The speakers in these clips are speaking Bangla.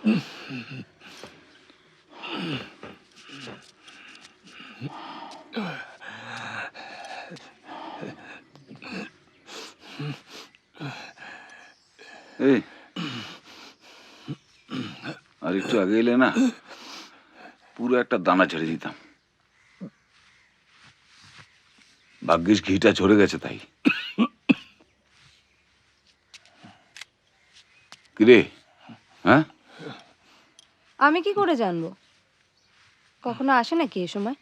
এই আর একটু আগে এলে না পুরো একটা দানা ছেড়ে দিতাম। ভাগ্যিস ঘিটা ঝরে গেছে তাই। কিরে? হ্যাঁ, আমি কি করে জানবো? কখনো আসে নাকি এ সময়?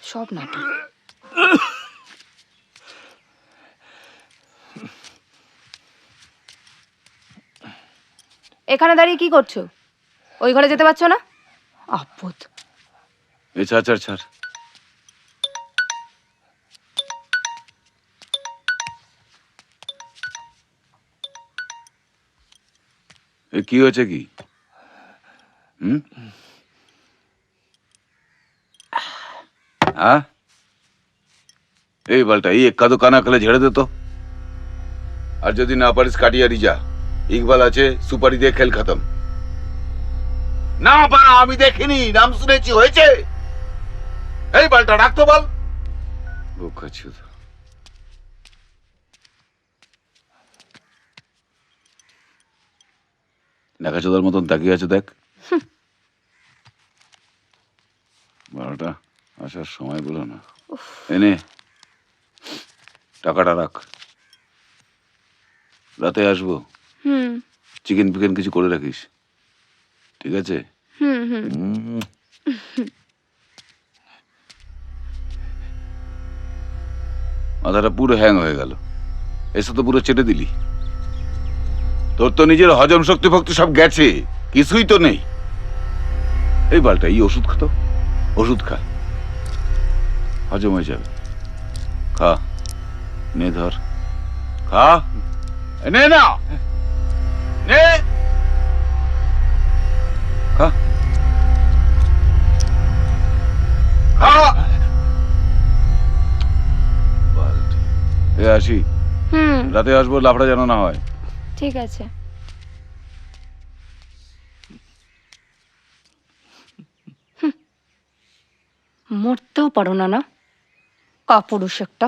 সব নাটক। এখানে দাঁড়িয়ে কি করছো? ওই ঘরে যেতে পারছো না? আপদ। এই ছাড় ছাড় ছাড়। এ কি হয়েছে কি? हाँ এই বালটা এই এক্কা দোকানা খেলে ঝেড়ে দে তো। আর যদি না পারিস কাটিয়ারি যা, ইকবাল আছে, সুপারি দিয়ে খেল খতম। না পারা আমি দেখিনি, নাম শুনেছি, হয়েছে। এই বালটা রাখতো বল। বোকা চোদা। দেখা চোদার মতন তাকিয়ে আছে দেখ। বারোটা আসার সময় বলো না। এনে টাকাটা রাখ, রাতে আসবো। চিকেন ফিকেন কিছু করে রাখিস, ঠিক আছে? মাথাটা পুরো হ্যাং হয়ে গেল, এসে তো পুরো চেটে দিলি। তোর তো নিজের হজম শক্তি ফক্তি সব গেছে, কিছুই তো নেই। এই বালটা এই ওষুধ খা তো, ওষুধ খা, হজম হয়ে যাবে। খা, নে ধর, খা, নে না, নে, খা, খা। বালটা। এ আসি, রাতে আসবো, লাফড়া যেন না হয়। ঠিক আছে। মরতেও পারো না, না কাপুরুষ একটা।